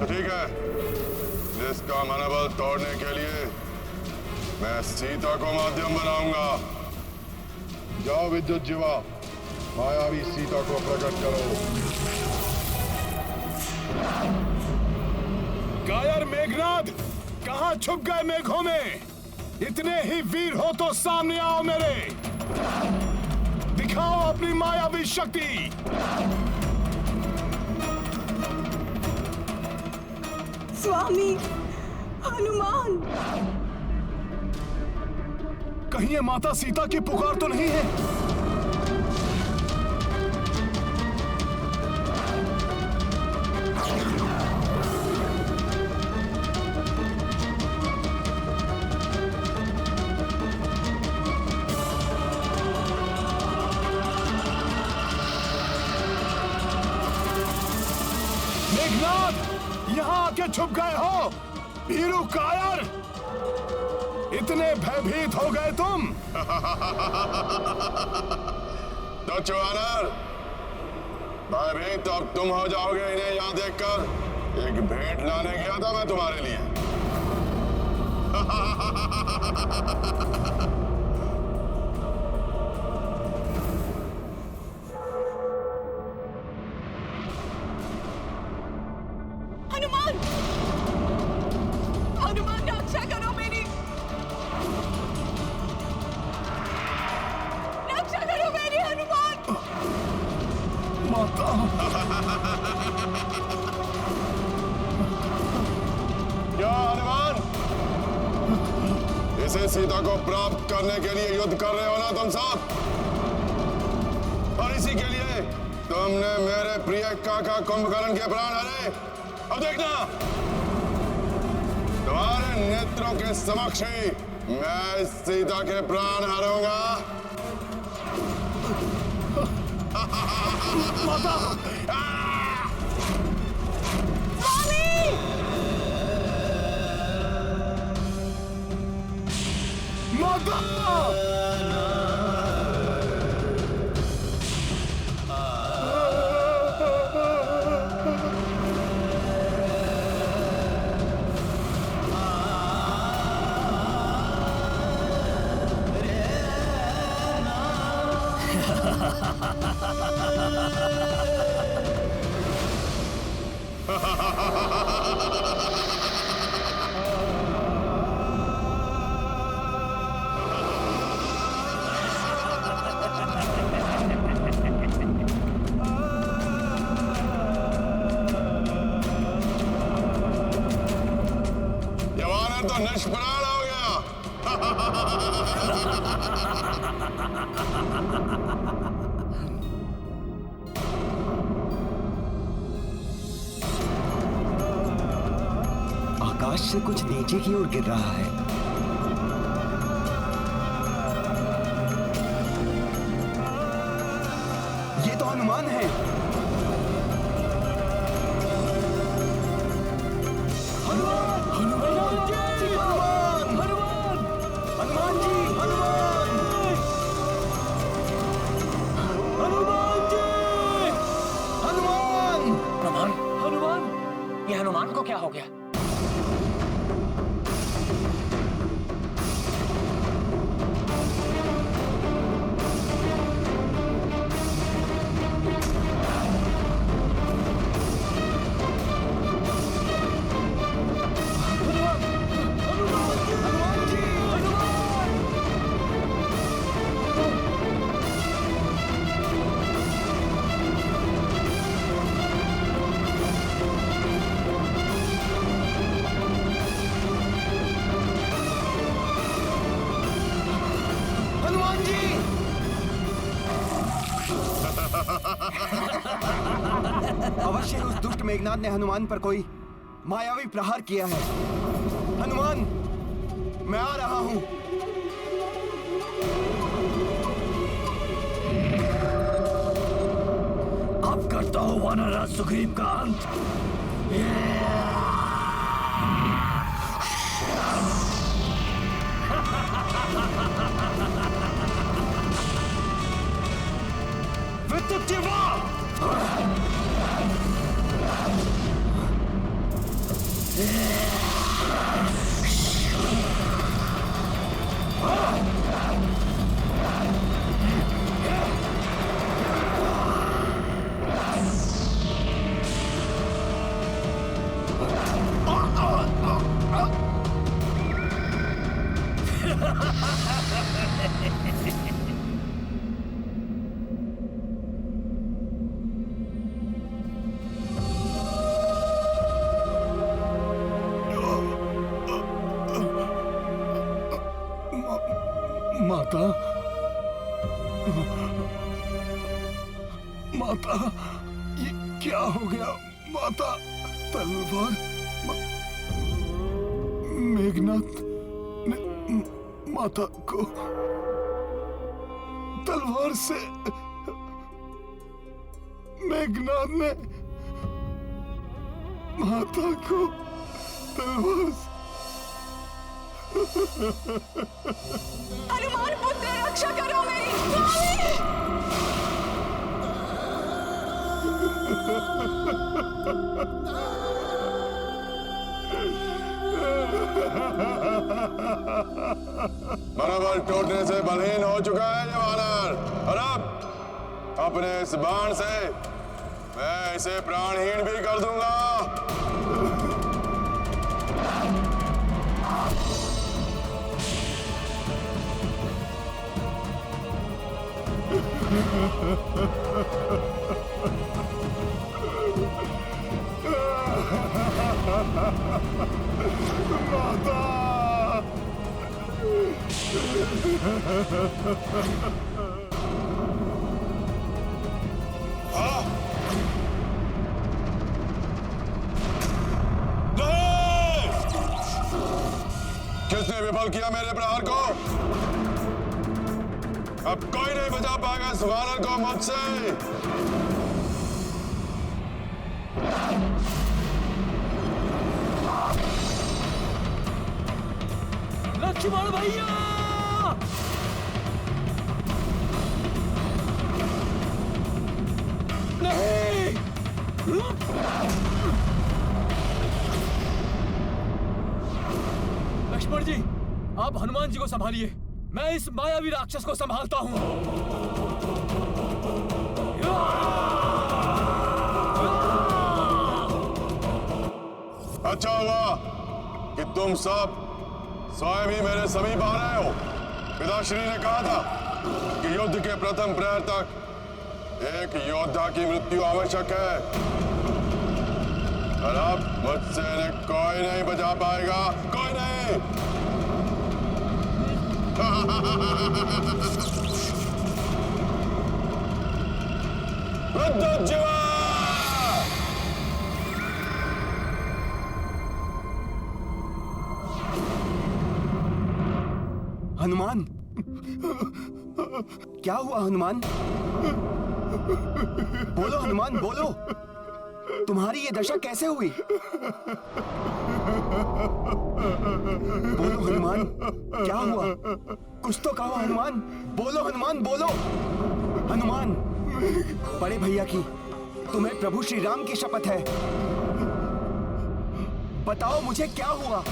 ठीक है, जिसका मनोबल तोड़ने के लिए मैं सीता को माध्यम बनाऊंगा। जाओ विद्युत जीवा, मायावी सीता को प्रकट करो। कायर मेघनाद, कहां छुप गए मेघों में? इतने ही वीर हो तो सामने आओ मेरे, दिखाओ अपनी मायावी शक्ति। स्वामी हनुमान, कहीं ये माता सीता की पुकार तो नहीं है? मेघनाद, यहाँ आके छुप गए हो? भीरू कायर, इतने भयभीत हो गए तुम? तो चुवानर, भयभीत तो अब तुम हो जाओगे इन्हें यहाँ देखकर। एक भेंट लाने गया था मैं तुम्हारे लिए। हनुमान, हनुमान रक्षा करो मेरी, रक्षा करो मेरी हनुमान। माता, क्या हनुमान, इसे सीता को प्राप्त करने के लिए युद्ध कर रहे हो ना तुम सब? और इसी के लिए तुमने मेरे प्रिय काका कुंभकर्ण के प्राण हरे। अब देखना, तुम्हारे नेत्रों के समक्ष ही मैं सीता के प्राण हरूंगा। माता, माता! यवानर तो निष्प्राण हो गया। आकाश से कुछ नीचे की ओर गिर रहा है। ये तो हनुमान है। हनुमान, हनुमान जी, हनुमान, हनुमान, हनुमान जी, हनुमान, हनुमान जी, हनुमान, हनुमान, हनुमान, ये हनुमान को क्या हो गया? अवश्य उस दुष्ट मेघनाद ने हनुमान पर कोई मायावी प्रहार किया है। हनुमान, मैं आ रहा हूं। अब करता हूं वानरराज सुग्रीव का अंत। माता, माता, ये क्या हो गया माता? तलवार मेघनाथ ने माता को तलवार से, मेघनाथ ने माता को तलवार से। हनुमान पुत्र रक्षा करो मेरी स्वामी। मनोबल टूटने से बलहीन हो चुका है ये वानर, और अब अपने इस बाण से मैं इसे प्राणहीन भी कर दूंगा। माता, किसने विफल किया मेरे प्रहार को? अब कोई नहीं बचा पाएगा इस वानर को मुझसे। लक्ष्मण भैया! नहीं! लक्ष्मण जी, आप हनुमान जी को संभालिए, मैं इस मायावी राक्षस को संभालता हूं। अच्छा हुआ कि तुम सब स्वयं ही मेरे समीप आ रहे हो। पिताश्री ने कहा था कि युद्ध के प्रथम प्रहर तक एक योद्धा की मृत्यु आवश्यक है, और अब मुझसे इन्हें कोई नहीं बचा पाएगा, कोई नहीं। मृत्युंजय! हनुमान, क्या हुआ हनुमान? बोलो हनुमान, बोलो, तुम्हारी ये दशा कैसे हुई? बोलो हनुमान, क्या हुआ? कुछ तो कहो हनुमान, बोलो हनुमान, बोलो। हनुमान, बड़े भैया की, तुम्हें प्रभु श्री राम की शपथ है, बताओ मुझे क्या हुआ?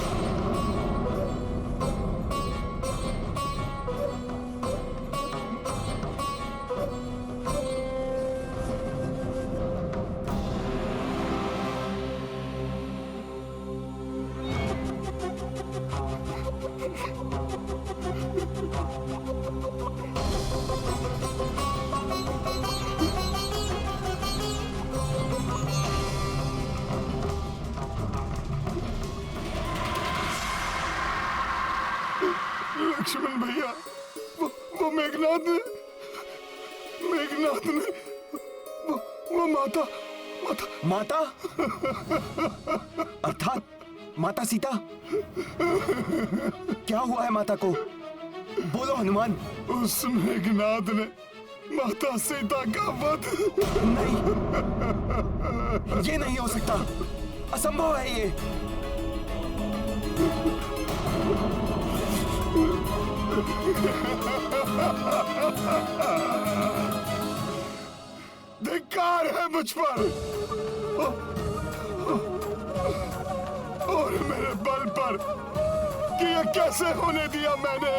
लक्ष्मण भैया, वो मेघनाथ ने वो माता माता? अर्थात माता सीता? क्या हुआ है माता को? बोलो हनुमान। उस मेघनाथ ने माता सीता का वध। नहीं, ये नहीं हो सकता, असंभव है ये। धिक्कार है मुझ पर। ओ पर कि ये कैसे होने दिया मैंने।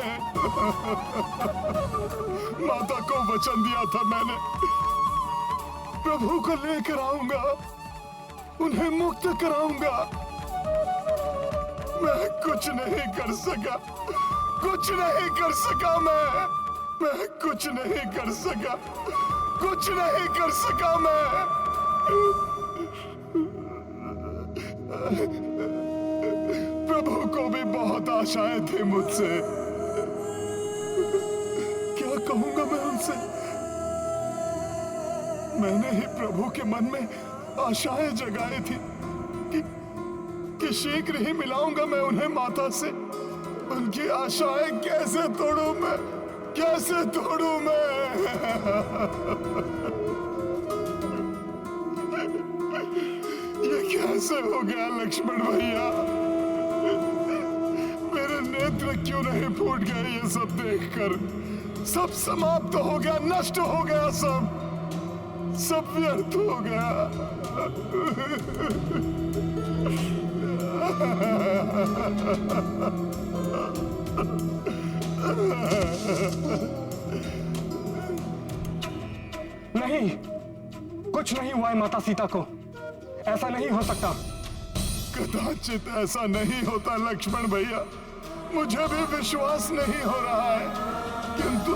माता को वचन दिया था मैंने, प्रभु को लेकर आऊंगा, उन्हें मुक्त कराऊंगा। मैं कुछ नहीं कर सका, कुछ नहीं कर सका। मैं कुछ नहीं कर सका, कुछ नहीं कर सका। मैं प्रभु को भी बहुत आशाएं थी मुझसे। क्या कहूंगा मैं उनसे? मैंने ही प्रभु के मन में आशाएं जगाई थी कि शीघ्र ही मिलाऊंगा मैं उन्हें माता से। उनकी आशाएं कैसे तोड़ूं मैं, कैसे तोड़ूं मैं? ये कैसे हो गया लक्ष्मण भैया? मेरे नेत्र क्यों नहीं फूट गए ये सब देखकर? सब समाप्त हो गया, नष्ट हो गया, सब व्यर्थ हो गया। नहीं, कुछ नहीं हुआ है माता सीता को। ऐसा नहीं हो सकता। कदाचित ऐसा नहीं होता लक्ष्मण भैया, मुझे भी विश्वास नहीं हो रहा है, किंतु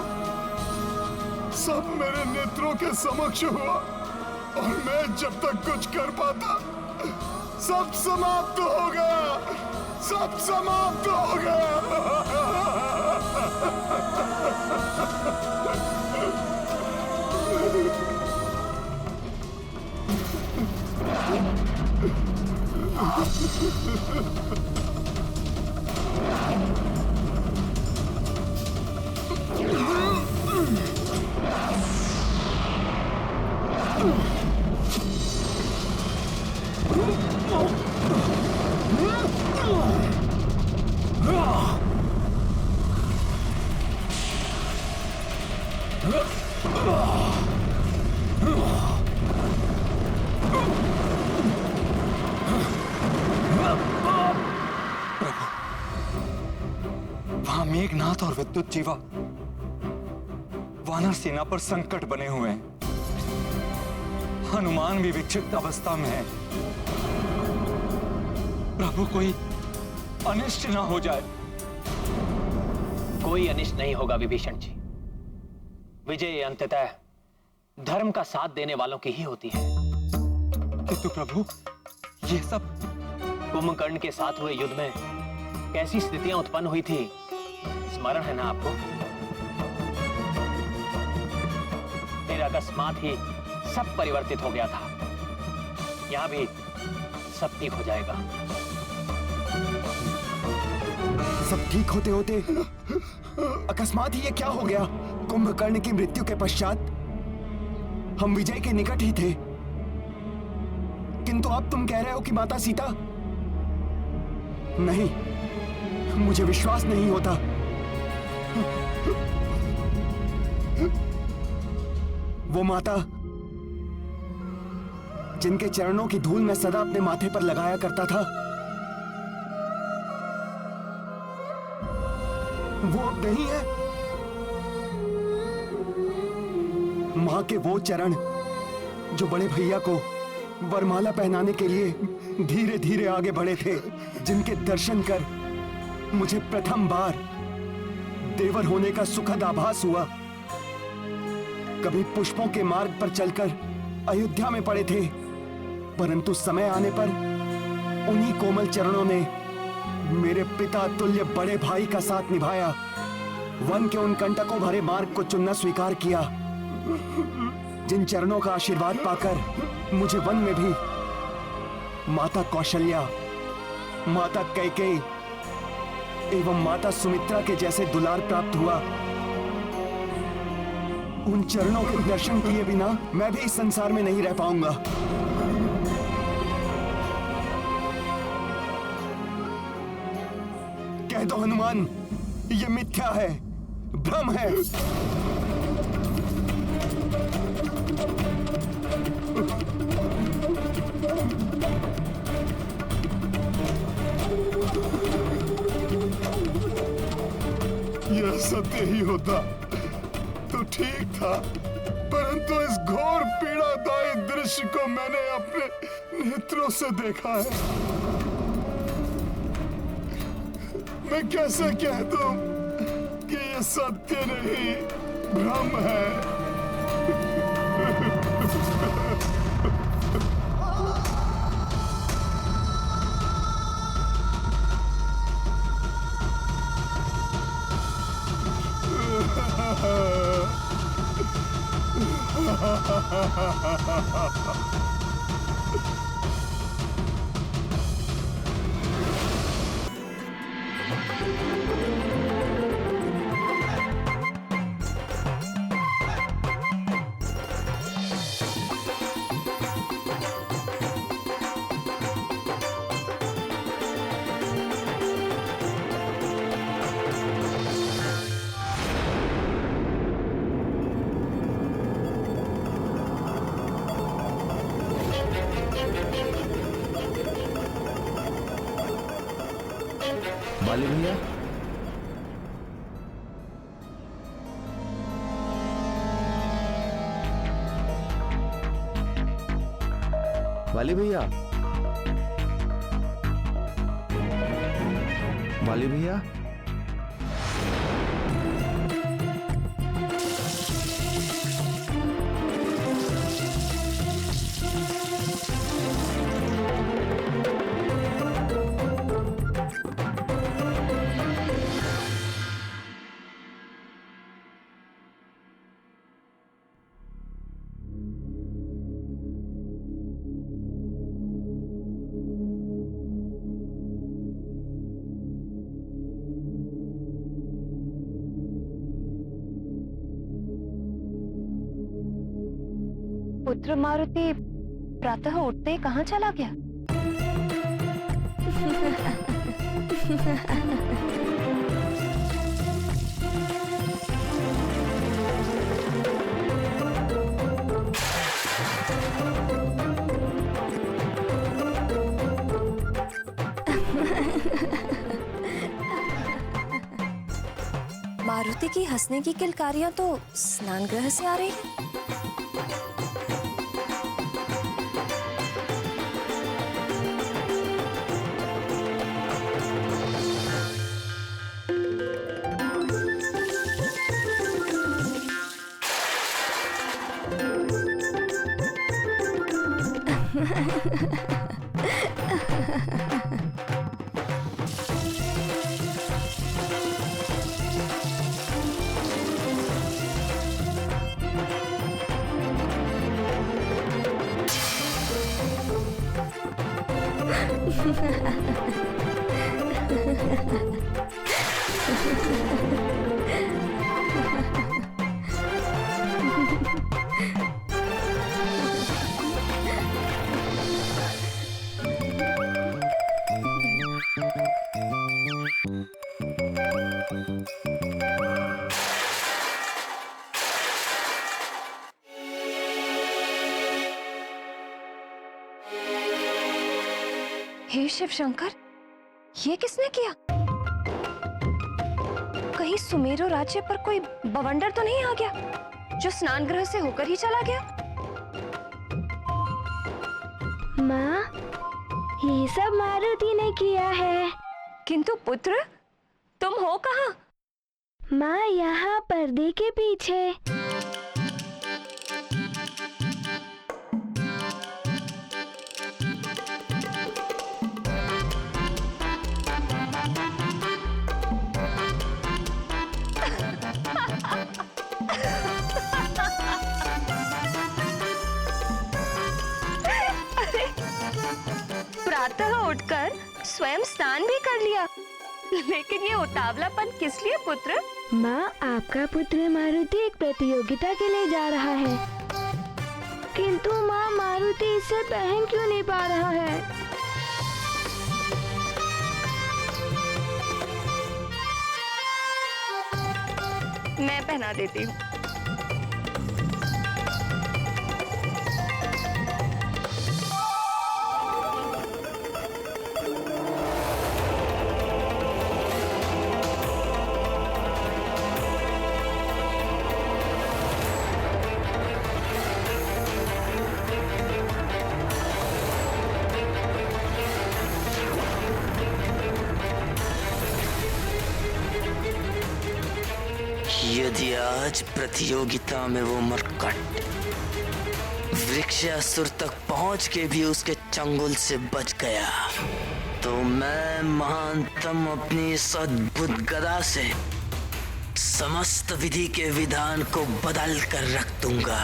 सब मेरे नेत्रों के समक्ष हुआ और मैं जब तक कुछ कर पाता सब समाप्त हो गया, सब समाप्त हो गया। वहां मेघनाथ और विद्युत जीवा वानर सेना पर संकट बने हुए हैं। हनुमान भी विक्षिप्त अवस्था में है। प्रभु, कोई अनिष्ट ना हो जाए। कोई अनिष्ट नहीं होगा विभीषण जी। विजय अंततः धर्म का साथ देने वालों की ही होती है। किंतु प्रभु, ये सब कुंभकर्ण के साथ हुए युद्ध में कैसी स्थितियां उत्पन्न हुई थी, स्मरण है ना आपको? फिर अकस्मात ही सब परिवर्तित हो गया था। यहां भी सब ठीक हो जाएगा। सब ठीक होते होते अकस्मात ही ये क्या हो गया? कुंभकर्ण की मृत्यु के पश्चात हम विजय के निकट ही थे, किंतु अब तुम कह रहे हो कि माता सीता। नहीं, मुझे विश्वास नहीं होता। वो माता जिनके चरणों की धूल मैं सदा अपने माथे पर लगाया करता था, वो अब नहीं है। मां के वो चरण जो बड़े भैया को वरमाला पहनाने के लिए धीरे धीरे आगे बढ़े थे, जिनके दर्शन कर मुझे प्रथम बार देवर होने का सुखद आभास हुआ। कभी पुष्पों के मार्ग पर चलकर अयोध्या में पड़े थे, परंतु समय आने पर उन्हीं कोमल चरणों ने मेरे पिता तुल्य बड़े भाई का साथ निभाया। वन के उन कंटकों भरे मार्ग को चुनना स्वीकार किया, जिन चरणों का आशीर्वाद पाकर मुझे वन में भी माता कौशल्या, माता कैकेयी एवं माता सुमित्रा के जैसे दुलार प्राप्त हुआ। उन चरणों के दर्शन किए बिना मैं भी इस संसार में नहीं रह पाऊंगा। कह दो हनुमान, ये मिथ्या है, भ्रम है। यह सत्य ही होता तो ठीक था, परंतु इस घोर पीड़ादायी दृश्य को मैंने अपने नेत्रों से देखा है। मैं कैसे कह दूं कि यह सत्य नहीं, भ्रम है। वाली भैया, वाली भैया, वाली भैया, पुत्र मारुति प्रातः उठते कहाँ चला गया? मारुति की हंसने की किलकारियां तो स्नान गृह से आ रही है। हे शिव शंकर, ये किसने किया? कहीं सुमेरु राज्य पर कोई बवंडर तो नहीं आ गया जो स्नान गृह से होकर ही चला गया? माँ, ये सब मारुति ने किया है। किंतु पुत्र, तुम हो कहाँ? माँ, यहाँ पर्दे के पीछे। प्रातः उठकर स्वयं स्नान भी कर लिया, लेकिन ये उतावलापन किस लिए पुत्र? माँ, आपका पुत्र मारुति एक प्रतियोगिता के लिए जा रहा है, किंतु माँ, मारुति इसे पहन क्यों नहीं पा रहा है? मैं पहना देती हूँ। यदि आज प्रतियोगिता में वो मरकट वृक्षासुर तक पहुंच के भी उसके चंगुल से बच गया तो मैं महानतम अपनी इस अद्भुत गदा से समस्त विधि के विधान को बदल कर रख दूंगा।